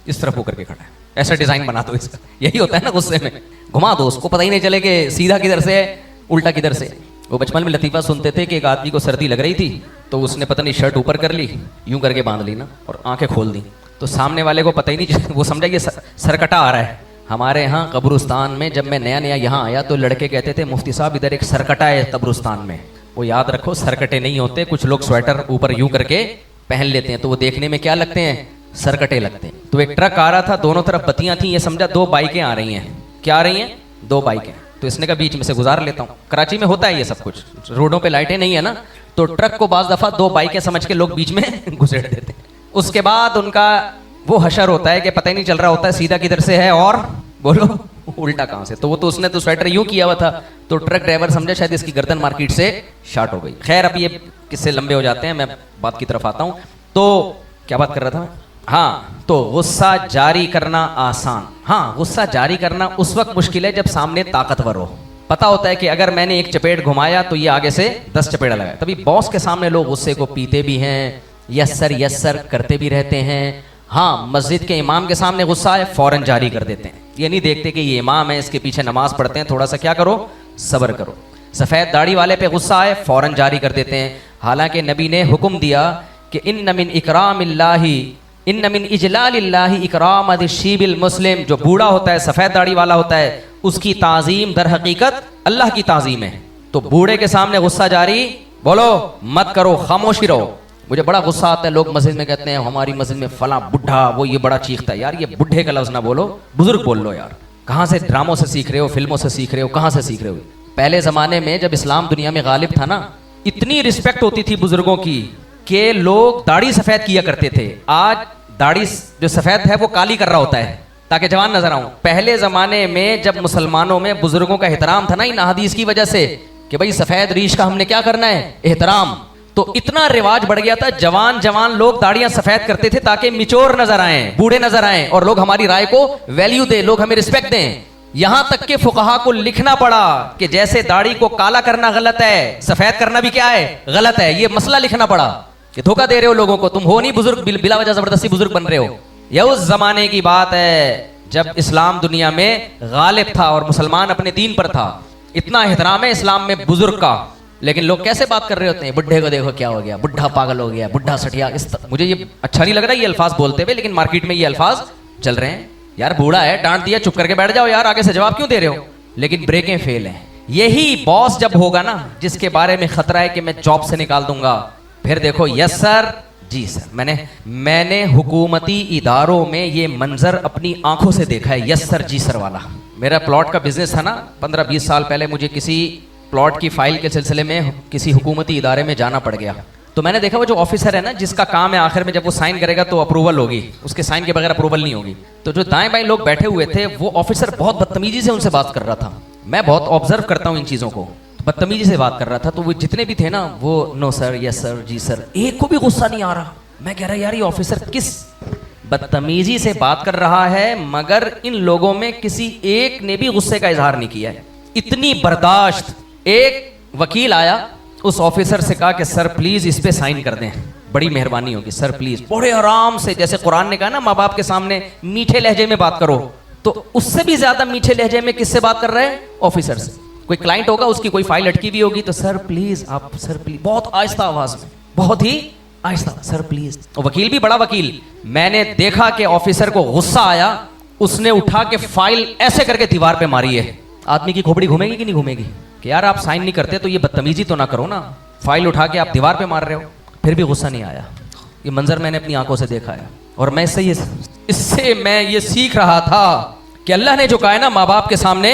इस तरफ मुंह करके खड़ा है। ऐसा डिजाइन बना दो इसका। यही होता है ना गुस्से में, घुमा दो उसको, पता ही नहीं चले कि सीधा किधर से है उल्टा किधर से। वो बचपन में लतीफ़ा सुनते थे कि एक आदमी को सर्दी लग रही थी तो उसने पता नहीं शर्ट ऊपर कर ली, यूं करके बांध ली ना, और आंखें खोल दी। तो सामने वाले को पता ही नहीं, वो समझा ये सरकटा आ रहा है। हमारे यहाँ कब्रिस्तान में जब मैं नया नया यहाँ आया तो लड़के कहते थे मुफ्ती साहब इधर एक सरकटा है कब्रिस्तान में। वो याद रखो, सरकटे नहीं होते। कुछ लोग स्वेटर ऊपर यूं करके पहन लेते हैं तो वो देखने में क्या लगते हैं? सरकटे लगते हैं। तो एक ट्रक आ रहा था, दोनों तरफ बत्तियां थी, ये समझा 2 बाइकें आ रही हैं। क्या आ रही हैं? 2 बाइकें। तो इसने का बीच में से गुजार लेता हूँ। कराची में होता है ये सब कुछ, रोडों पे लाइटें नहीं है ना, तो ट्रक को बाज दफा 2 बाइकें समझ के लोग बीच में घुसेड़ देते हैं। उसके बाद उनका वो हशर होता है कि पता ही नहीं चल रहा होता है सीधा किधर से है और बोलो उल्टा कहां से। तो वो तो उसने तो स्वेटर यूं किया हुआ था, तो ट्रक ड्राइवर समझा शायद इसकी गर्दन मार्केट से शॉर्ट हो गई। खैर अब ये किस्से लंबे हो जाते हैं, मैं बात की तरफ आता हूं। तो क्या बात कर रहा था? हाँ, तो गुस्सा जारी करना आसान। हाँ, गुस्सा जारी करना उस वक्त मुश्किल है जब सामने ताकतवर हो। पता होता है कि अगर मैंने एक चपेट घुमाया तो ये आगे से 10 चपेड़ा लगाए। तभी बॉस के सामने लोग गुस्से को पीते भी हैं, यस सर करते भी रहते हैं। हाँ, मस्जिद के इमाम के सामने गुस्सा है, फौरन जारी कर देते हैं। ये नहीं देखते कि ये इमाम है, इसके पीछे नमाज पढ़ते हैं, थोड़ा सा क्या करो, सब्र करो। सफ़ेद दाढ़ी वाले पे गुस्सा है, फौरन जारी कर देते हैं। हालांकि नबी ने हुक्म दिया कि इन्न मिन इकरामिल्लाहि, इन्न मिन इजलालिल्लाहि इकराम अदिशीबिल मुस्लिम। जो बूढ़ा होता है, सफ़ेद दाढ़ी वाला होता है, उसकी ताज़ीम दर हकीकत अल्लाह की ताज़ीम है। तो बूढ़े के सामने गुस्सा जारी बोलो मत करो, खामोशी रहो। मुझे बड़ा गुस्सा आता है, लोग मस्जिद में कहते हैं हमारी मस्जिद में फला बुढ़ा वो ये बड़ा चीखता है। यार ये बुढ़े का लफ्ज़ ना बोलो, बुजुर्ग बोल लो यार। कहाँ से ड्रामों से सीख रहे हो, फिल्मों से सीख रहे हो, कहाँ से सीख रहे हो? पहले ज़माने में जब इस्लाम दुनिया में गालिब था ना, इतनी रिस्पेक्ट होती थी बुजुर्गों की कि लोग दाढ़ी सफेद किया करते थे, आज दाढ़ी जो सफेद है वो काली कर रहा होता है ताकि जवान नजर आऊं। पहले जमाने में जब मुसलमानों में बुजुर्गों का एहतराम था ना इन हदीस की वजह से कि भाई सफेद रीश का हमने क्या करना है, एहतराम, तो इतना रिवाज बढ़ गया था, जवान जवान लोग दाढ़ियां सफेद करते थे ताकि मिचोर नजर आए, बूढ़े नजर आए और लोग हमारी राय को वैल्यू दे, लोग हमें रिस्पेक्ट दें। यहां तक के फुकहा को लिखना पड़ा कि जैसे दाढ़ी को काला करना गलत है, सफेद करना भी क्या है, गलत है। ये मसला लिखना पड़ा कि धोखा दे रहे हो लोगों को, तुम हो नहीं बुजुर्ग, बिला वजह जबरदस्ती बुजुर्ग बन रहे हो। यह उस जमाने की बात है जब इस्लाम दुनिया में गालिब था और मुसलमान अपने दीन पर था। इतना एहतराम है इस्लाम में बुजुर्ग का, लेकिन लोग कैसे बात कर रहे होते हैं, बुढ़े को देखो क्या हो गया, बुढ़ा पागल हो गया, बुढ़ा सठिया। मुझे ये अच्छा नहीं लग रहा ये अल्फाज बोलते हुए, लेकिन मार्केट में ये अल्फाज चल रहे हैं। यार बूढ़ा है, डांट दिया, चुप करके बैठ जाओ यार, आगे से जवाब क्यों दे रहे हो। लेकिन ब्रेकें फेल हैं। यही बॉस जब होगा ना जिसके बारे में खतरा है कि मैं जॉब से निकाल दूंगा, फिर देखो यस सर जी सर। मैंने हुकूमती इदारों में ये मंजर अपनी आंखों से देखा है, यस सर जी सर वाला। मेरा प्लॉट का बिजनेस था ना, 15-20 साल पहले मुझे किसी प्लॉट की फाइल के सिलसिले में किसी हुकूमती इदारे में जाना पड़ गया। तो मैंने देखा वो जो ऑफिसर है ना जिसका काम है आखिर में जब वो साइन करेगा तो अप्रूवल होगी, उसके साइन के बगैर अप्रूवल नहीं होगी। तो जो दाएं बाएं लोग बैठे हुए थे वो ऑफिसर बहुत बदतमीजी से उनसे बात कर रहा था। मैं बहुत ऑब्जर्व करता हूँ इन चीज़ों को, तो बदतमीजी से बात कर रहा था। तो वो जितने भी थे ना वो नो सर, यस सर, जी सर, एक को भी गुस्सा नहीं आ रहा। मैं कह रहा यार ये ऑफिसर किस बदतमीजी से बात कर रहा है, मगर इन लोगों में किसी एक ने भी गुस्से का इजहार नहीं किया है। इतनी बर्दाश्त। एक वकील आया, उस ऑफिसर से कहा कि सर प्लीज इस पे साइन कर दें, बड़ी मेहरबानी होगी सर प्लीज। बड़े आराम से, जैसे कुरान ने कहा ना माँ बाप के सामने मीठे लहजे में बात करो, तो उससे भी ज्यादा मीठे लहजे में किससे बात कर रहे हैं, ऑफिसर से। कोई क्लाइंट होगा, उसकी कोई फाइल अटकी हुई होगी, तो सर प्लीज, आप सर प्लीज, बहुत आहिस्ता आवाज में, बहुत ही आहिस्ता, सर प्लीज। और वकील भी बड़ा वकील। मैंने देखा कि ऑफिसर को गुस्सा आया, उसने उठा के फाइल ऐसे करके दीवार पे मारी है। आदमी की खोपड़ी घूमेगी कि नहीं घूमेगी कि यार आप साइन नहीं करते तो ये बदतमीजी तो ना करो ना, फाइल उठा के आप दीवार पे मार रहे हो। फिर भी गुस्सा नहीं आया। ये मंजर मैंने अपनी आंखों से देखा है और मैं इससे मैं ये सीख रहा था कि अल्लाह ने जो कहा है ना माँ बाप के सामने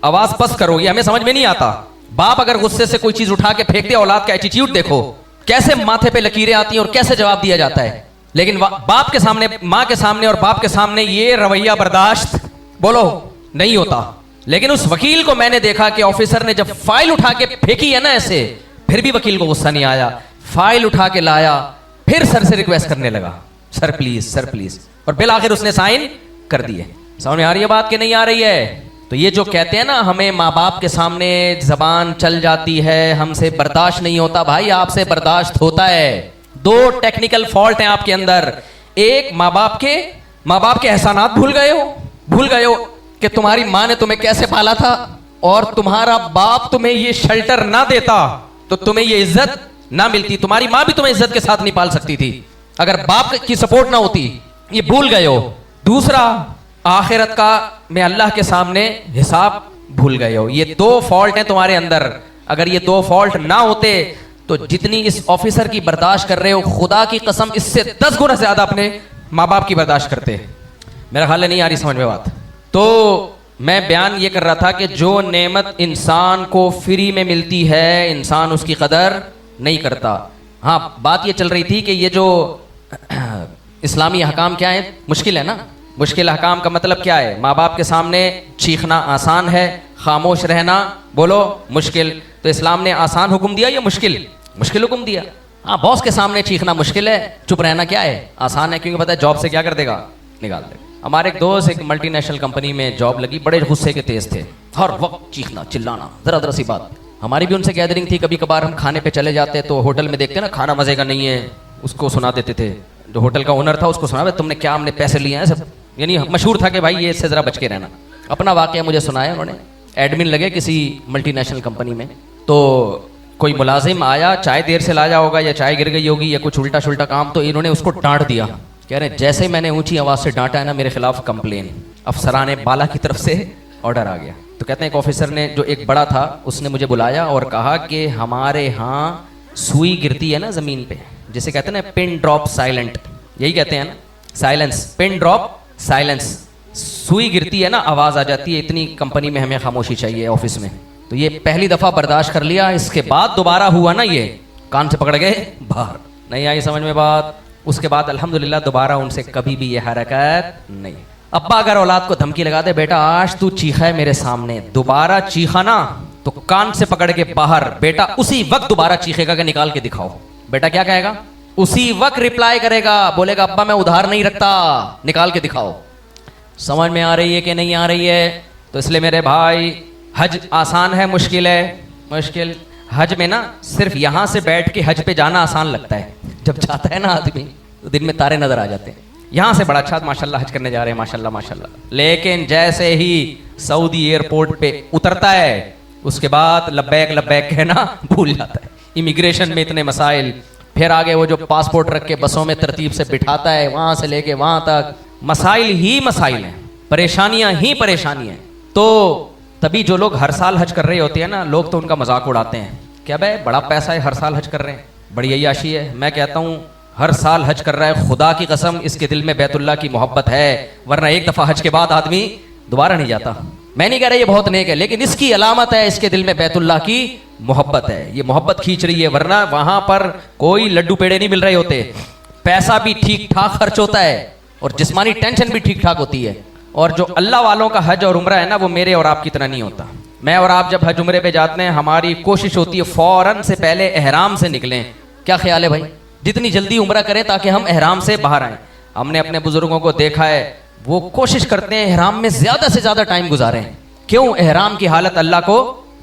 आवाज बस करो, ये हमें समझ में नहीं आता। बाप अगर गुस्से से कोई चीज उठा के फेंक दे, औलाद का एटीट्यूड देखो कैसे माथे पे लकीरें आती हैं और कैसे जवाब दिया जाता है। लेकिन बाप के सामने, माँ के सामने और बाप के सामने ये रवैया बर्दाश्त बोलो नहीं होता। लेकिन उस वकील को मैंने देखा कि ऑफिसर ने जब फाइल उठा के फेंकी है ना ऐसे, फिर भी वकील को गुस्सा नहीं आया। फाइल उठा के लाया, फिर सर से रिक्वेस्ट करने लगा, सर प्लीज, सर प्लीज, और बिल आखिर उसने साइन कर दिए। समझ में आ रही है बात कि नहीं आ रही है? तो ये जो कहते हैं ना हमें माँ बाप के सामने जबान चल जाती है, हमसे बर्दाश्त नहीं होता, भाई आपसे बर्दाश्त होता है। दो टेक्निकल फॉल्ट हैं आपके अंदर। एक, माँ बाप के एहसानात भूल गए हो कि तुम्हारी माँ ने तुम्हें कैसे पाला था, और तुम्हारा बाप तुम्हें ये शेल्टर ना देता तो तुम्हें ये इज्जत ना मिलती। तुम्हारी माँ भी तुम्हें इज्जत के साथ नहीं पाल सकती थी अगर बाप की सपोर्ट ना होती। ये भूल गए हो। दूसरा, आखिरत का में अल्लाह के सामने हिसाब भूल गए हो। ये दो फॉल्ट हैं तुम्हारे अंदर। अगर ये दो फॉल्ट ना होते तो जितनी इस ऑफिसर की बर्दाश्त कर रहे हो, खुदा की कसम इससे 10 गुना ज्यादा अपने माँ बाप की बर्दाश्त करते। मेरा ख्याल है नहीं आ रही समझ में बात। तो मैं बयान ये कर रहा था कि जो नेमत इंसान को फ्री में मिलती है, इंसान उसकी कदर नहीं करता। हाँ, बात ये चल रही थी कि ये जो इस्लामी अहकाम क्या है, मुश्किल है ना। मुश्किल अहकाम का मतलब क्या है? माँ बाप के सामने चीखना आसान है, खामोश रहना बोलो मुश्किल। तो इस्लाम ने आसान हुक्म दिया या मुश्किल हुक्म दिया? हाँ, बॉस के सामने चीखना मुश्किल है, चुप रहना क्या है, आसान है, क्योंकि पता है जॉब से क्या कर देगा, निकाल देगा। हमारे एक दोस्त एक मल्टीनेशनल कंपनी में जॉब लगी, बड़े गुस्से के तेज थे, हर वक्त चीखना चिल्लाना, जरा सी बात। हमारी भी उनसे गैदरिंग थी, कभी कभार हम खाने पे चले जाते तो होटल में देखते ना खाना मजे का नहीं है, उसको सुना देते थे। जो होटल का ओनर था उसको सुना, तुमने क्या हमने पैसे लिए हैं सब, यानी मशहूर था कि भाई ये इससे जरा बच के रहना। अपना वाकया मुझे सुनाया उन्होंने। एडमिन लगे किसी मल्टीनेशनल कंपनी में, तो कोई मुलाजिम आया, चाय देर से लाया होगा या चाय गिर गई होगी या कुछ उल्टा शुल्टा काम, तो इन्होंने उसको डांट दिया। कह रहे जैसे ही मैंने ऊंची आवाज से डांटा है ना, मेरे खिलाफ कंप्लेन। अफसराने बाला की तरफ से ऑर्डर आ गया। तो कहते हैं एक ऑफिसर ने, जो एक बड़ा था, उसने मुझे बुलाया और कहा कि हमारे यहाँ सुई गिरती है ना जमीन पे, जिसे कहते हैं ना पिन ड्रॉप साइलेंट, यही कहते हैं ना, साइलेंस, पिन ड्रॉप साइलेंस। सुई गिरती है ना, आवाज आ जाती है, इतनी कंपनी में हमें खामोशी चाहिए ऑफिस में। तो ये पहली दफा बर्दाश्त कर लिया, इसके बाद दोबारा हुआ ना, ये कान से पकड़ गए बाहर। नहीं आई समझ में बात? उसके बाद अल्हम्दुलिल्लाह दोबारा उनसे कभी भी ये हरकत नहीं। अब्बा अगर औलाद को धमकी लगा दे, बेटा आज तू चीखा है मेरे सामने, दोबारा चीखा ना तो कान से पकड़ के बाहर, बेटा उसी वक्त दोबारा चीखेगा कि निकाल के दिखाओ। बेटा क्या कहेगा? उसी वक्त रिप्लाई करेगा, बोलेगा अब्बा मैं उधार नहीं रखता, निकाल के दिखाओ। समझ में आ रही है कि नहीं आ रही है? तो इसलिए मेरे भाई, हज आसान है मुश्किल है? मुश्किल। हज में ना सिर्फ यहां से बैठ के हज पे जाना आसान लगता है, जब जाता है ना आदमी तो दिन में तारे नजर आ जाते हैं। यहां से बड़ा अच्छा माशाल्लाह हज करने जा रहे हैं, माशाल्लाह माशाल्लाह। लेकिन जैसे ही सऊदी एयरपोर्ट पे उतरता है, उसके बाद लब्बैक लब्बैक कहना भूल जाता है। इमिग्रेशन में इतने मसाइल, फिर आगे वो जो पासपोर्ट रख के बसों में तरतीब से बिठाता है, वहां से लेके वहां तक मसाइल ही मसाइल हैं, परेशानियां ही परेशानियां हैं। तो तभी जो लोग हर साल हज कर रहे होते हैं ना, लोग तो उनका मजाक उड़ाते हैं, क्या भाई बड़ा पैसा है, हर साल हज कर रहे हैं, बड़ी अय्याशी है। मैं कहता हूँ हर साल हज कर रहा है, खुदा की कसम इसके दिल में बैतुल्लाह की मोहब्बत है, वरना एक दफा हज के बाद आदमी दोबारा नहीं जाता। मैं नहीं कह रहा ये बहुत नेक है, लेकिन इसकी अलामत है, इसके दिल में बैतुल्लाह की मोहब्बत है, ये मोहब्बत खींच रही है, वरना वहां पर कोई लड्डू पेड़े नहीं मिल रहे होते, पैसा भी ठीक ठाक खर्च होता है और जिस्मानी टेंशन भी ठीक ठाक होती है। और जो अल्लाह वालों का हज और उम्रा है ना, वो मेरे और आपकी तरह नहीं होता। मैं और आप जब हज उम्रे पे जाते हैं, हमारी कोशिश होती है फौरन से पहले एहराम से निकलें। क्या ख्याल है भाई? जितनी जल्दी उम्रा करें ताकि हम एहराम से बाहर आएं। हमने अपने बुजुर्गों को देखा है, वो कोशिश करते हैं एहराम में ज्यादा से ज्यादा टाइम गुजारें। क्यों? एहराम की हालत अल्लाह को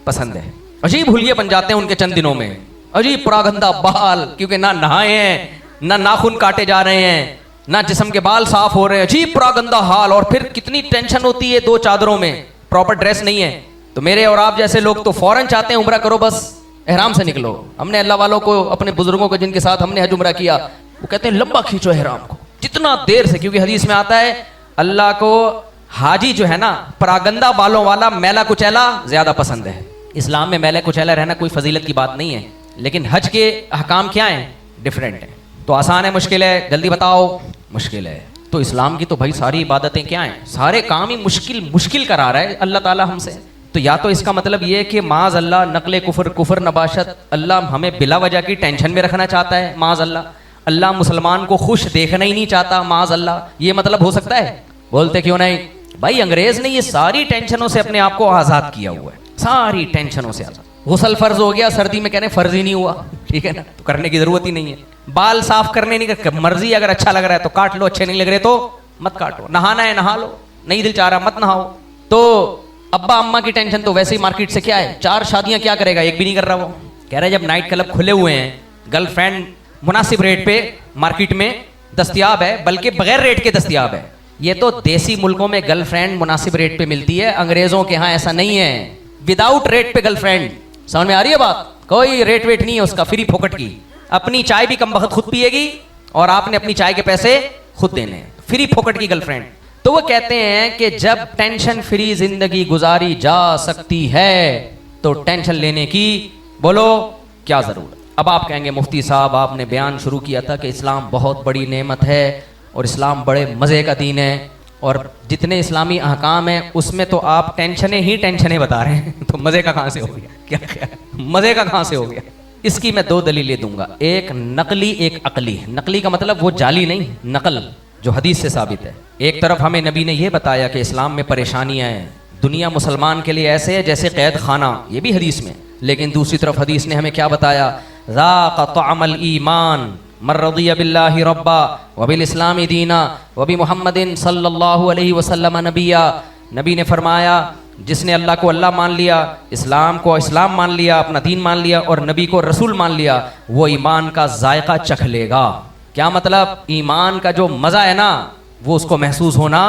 पसंद है। अजीब हुलिये बन जाते हैं उनके चंद दिनों में, अजीब पुरागंदा बाल, क्योंकि ना नहाए हैं, ना नाखून काटे जा रहे हैं, ना जिस्म के बाल साफ हो रहे हैं, अजीब पुरागंदा हाल। और फिर कितनी टेंशन होती है, दो चादरों में प्रॉपर ड्रेस नहीं है। तो मेरे और आप जैसे लोग तो फौरन चाहते हैं उम्रा करो, बस एहराम से निकलो। हमने अल्लाह वालों को, अपने बुजुर्गों को जिनके साथ हमने हज उम्रा किया, वो कहते हैं लंबा खींचो एहराम को, जितना देर से, क्योंकि हदीस में आता है अल्लाह को हाजी जो है ना, परागंदा बालों वाला मैला कुचैला ज्यादा पसंद है। इस्लाम में मैला कुचैला रहना कोई फजीलत की बात नहीं है, लेकिन हज के अहकाम क्या हैं? डिफरेंट है। तो आसान है मुश्किल है? जल्दी बताओ। मुश्किल है। तो इस्लाम की तो भाई सारी इबादतें क्या हैं? सारे काम ही मुश्किल मुश्किल करा रहा है अल्लाह ताला हमसे। तो या तो इसका मतलब ये कि माज अल्लाह नकले कुफर, कुफर नबाशत, अल्लाह हमें बिला वजह की टेंशन में रखना चाहता है, माज अल्लाह। अल्लाह मुसलमान को खुश देखना ही नहीं चाहता, माज अल्लाह। ये मतलब हो सकता है? बोलते क्यों नहीं भाई? अंग्रेज ने ये सारी टेंशनों से अपने आप को आजाद किया हुआ है, सारी टेंशनों से आजाद। गुसल फर्ज हो गया, सर्दी में कहने फर्ज ही नहीं हुआ, ठीक है ना, तो करने की जरूरत ही नहीं है। बाल साफ करने नहीं, मर्जी, अगर अच्छा लग रहा है तो काट लो, अच्छे नहीं लग रहे तो मत काटो। नहाना है नहा लो, नहीं दिल चाह रहा मत नहाओ। तो अब्बा अम्मा की टेंशन तो वैसे ही मार्केट से क्या है, 4 शादियां क्या करेगा, एक भी नहीं कर रहा वो। कह रहे जब नाइट क्लब खुले हुए हैं, गर्लफ्रेंड मुनासिब रेट पे मार्केट में दस्तयाब है, बल्कि बगैर रेट के दस्तयाब है। ये तो देसी मुल्कों में गर्लफ्रेंड मुनासिब रेट पे मिलती है, अंग्रेजों के यहाँ ऐसा नहीं है, विदाउट रेट पे गर्लफ्रेंड। समझ में आ रही है बात? कोई रेट वेट नहीं है उसका, फ्री फोकट की। अपनी चाय भी कम वक्त खुद पिएगी और आपने अपनी चाय के पैसे खुद देने, फ्री फोकट की गर्लफ्रेंड। तो वो कहते हैं कि जब टेंशन फ्री जिंदगी गुजारी जा सकती है तो टेंशन लेने की बोलो क्या जरूरत। अब आप कहेंगे मुफ्ती साहब आपने बयान शुरू किया था कि इस्लाम बहुत बड़ी नेमत है और इस्लाम बड़े मजे का दीन है, और जितने इस्लामी अहकाम हैं उसमें तो आप टेंशनें ही टेंशनें बता रहे हैं, तो मजे का कहां से हो गया? क्या मजे का कहां से हो गया? इसकी मैं 2 दलीलें दूंगा, एक नकली एक अकली। नकली का मतलब वो जाली नहीं, नकल जो हदीस से साबित है। एक तरफ हमें नबी ने यह बताया कि इस्लाम में परेशानियां हैं, दुनिया मुसलमान के लिए ऐसे है जैसे कैद खाना, ये भी हदीस में। लेकिन दूसरी तरफ हदीस ने हमें क्या बताया? ज़ाक़ तअमल ईमान मन रज़िया बिल्लाहि रब्बा व बिल इस्लामी दीना व बि मुहम्मदिन सल्लल्लाहु अलैहि वसल्लम नबिया। नबी ने फरमाया जिसने अल्लाह को अल्लाह मान लिया, इस्लाम को इस्लाम मान लिया, अपना दीन मान लिया और नबी को रसूल मान लिया, वो ईमान का जायका चख लेगा। क्या मतलब? ईमान का जो मज़ा है ना, वो उसको महसूस होना